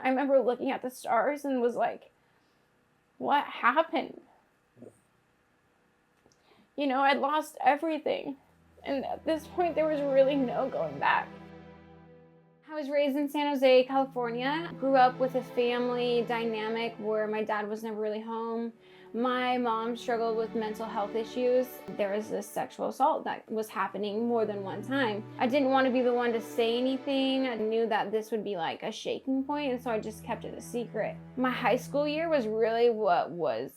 I remember looking at the stars and was like, what happened? You know, I'd lost everything. And at this point, there was really no going back. I was raised in San Jose, California. Grew up with a family dynamic where my dad was never really home. My mom struggled with mental health issues. There was this sexual assault that was happening more than one time. I didn't want to be the one to say anything. I knew that this would be like a shaking point, and so I just kept it a secret. My high school year was really what was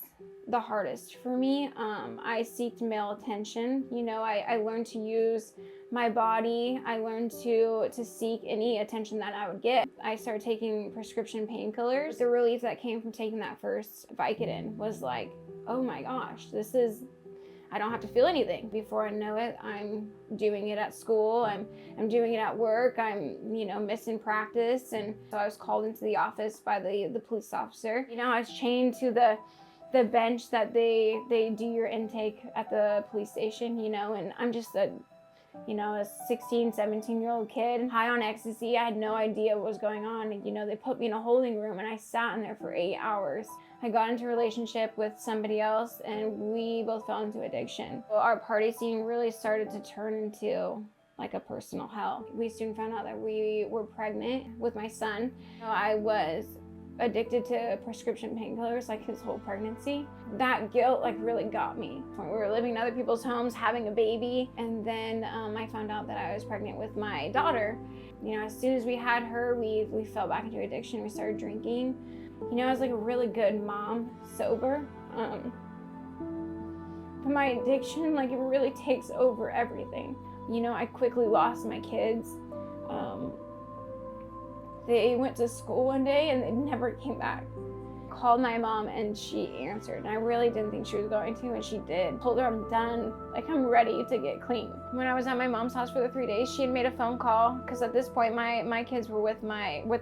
the hardest for me. I seeked male attention. You know, I learned to use my body. I learned to seek any attention that I would get. I started taking prescription painkillers. The relief that came from taking that first Vicodin was like, oh my gosh, I don't have to feel anything. Before I know it, I'm doing it at school. I'm doing it at work. I'm, missing practice. And so I was called into the office by the police officer. You know, I was chained to the bench that they do your intake at the police station, and I'm just a 16, 17-year-old kid, high on ecstasy. I had no idea what was going on. They put me in a holding room and I sat in there for 8 hours. I got into a relationship with somebody else and we both fell into addiction. Our party scene really started to turn into like a personal hell. We soon found out that we were pregnant with my son. I was addicted to prescription painkillers like his whole pregnancy. That guilt really got me. We were living in other people's homes, having a baby, and then I found out that I was pregnant with my daughter. As soon as we had her, we fell back into addiction. We started drinking. I was like a really good mom, sober. But my addiction, it really takes over everything. I quickly lost my kids. They went to school one day and they never came back. Called my mom and she answered. And I really didn't think she was going to, and she did. Told her I'm done, I'm ready to get clean. When I was at my mom's house for the 3 days, she had made a phone call because at this point my kids were with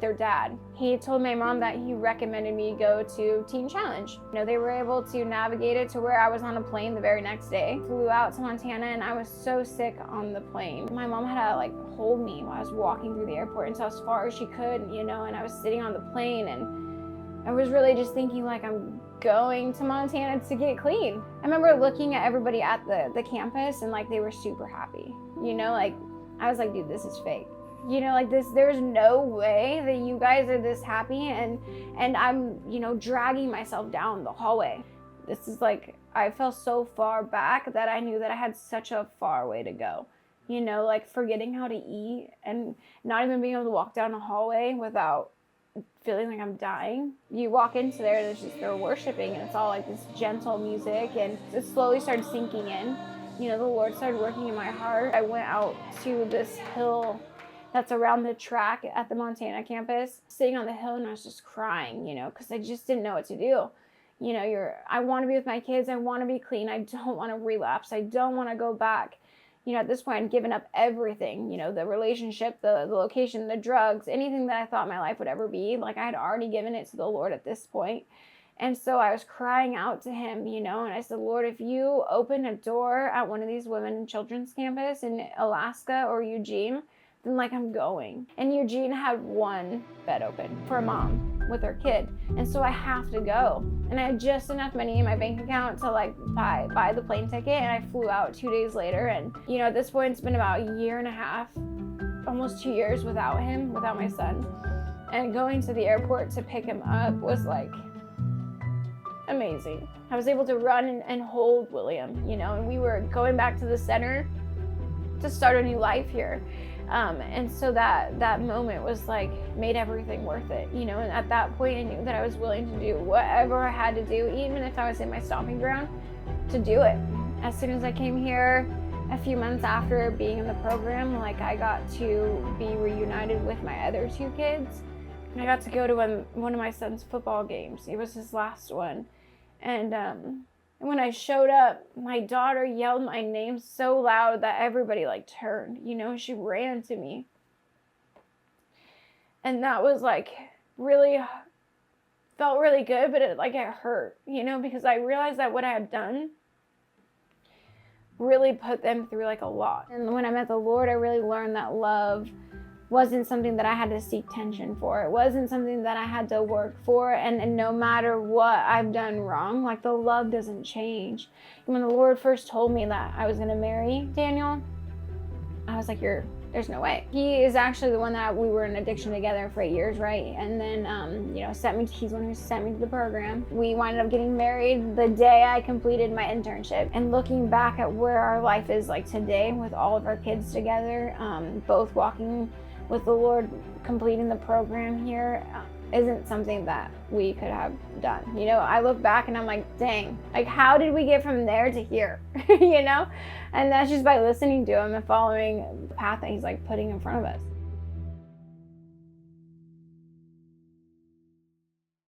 their dad. He told my mom that he recommended me go to Teen Challenge. They were able to navigate it to where I was on a plane the very next day. Flew out to Montana and I was so sick on the plane. My mom had to hold me while I was walking through the airport until as far as she could, and I was sitting on the plane and I was really just thinking I'm going to Montana to get clean. I remember looking at everybody at the campus and they were super happy. I was like, dude, this is fake. There's no way that you guys are this happy and I'm, dragging myself down the hallway. This is I fell so far back that I knew that I had such a far way to go. Forgetting how to eat and not even being able to walk down a hallway without feeling like I'm dying. You walk into there and they're worshiping and it's all this gentle music, and it slowly started sinking in. The Lord started working in my heart. I went out to this hill that's around the track at the Montana campus, sitting on the hill, and I was just crying, because I just didn't know what to do. I want to be with my kids. I want to be clean. I don't want to relapse. I don't want to go back. At this point, I'd given up everything, the relationship, the location, the drugs, anything that I thought my life would ever be. I had already given it to the Lord at this point. And so I was crying out to him, and I said, Lord, if you open a door at one of these women and children's campus in Alaska or Eugene, then I'm going. And Eugene had one bed open for a mom with her kid. And so I have to go. And I had just enough money in my bank account to buy the plane ticket, and I flew out 2 days later. And at this point it's been about a year and a half, almost 2 years without my son. And going to the airport to pick him up was amazing. I was able to run and hold William, and we were going back to the center to start a new life here. And so that moment was made everything worth it, and at that point I knew that I was willing to do whatever I had to do, even if I was in my stomping ground, to do it. As soon as I came here, a few months after being in the program, I got to be reunited with my other two kids, and I got to go to one of my son's football games. It was his last one, and when I showed up, my daughter yelled my name so loud that everybody turned, she ran to me. And that was really, felt really good, but it hurt, because I realized that what I had done really put them through a lot. And when I met the Lord, I really learned that love wasn't something that I had to seek tension for. It wasn't something that I had to work for. And no matter what I've done wrong, like, the love doesn't change. When the Lord first told me that I was going to marry Daniel, I was like, there's no way. He is actually the one that we were in addiction together for 8 years, right? And then, he's the one who sent me to the program. We wound up getting married the day I completed my internship. And looking back at where our life is like today, with all of our kids together, both walking with the Lord, completing the program here, isn't something that we could have done. I look back and I'm like, dang, like, how did we get from there to here? And that's just by listening to him and following the path that he's like putting in front of us.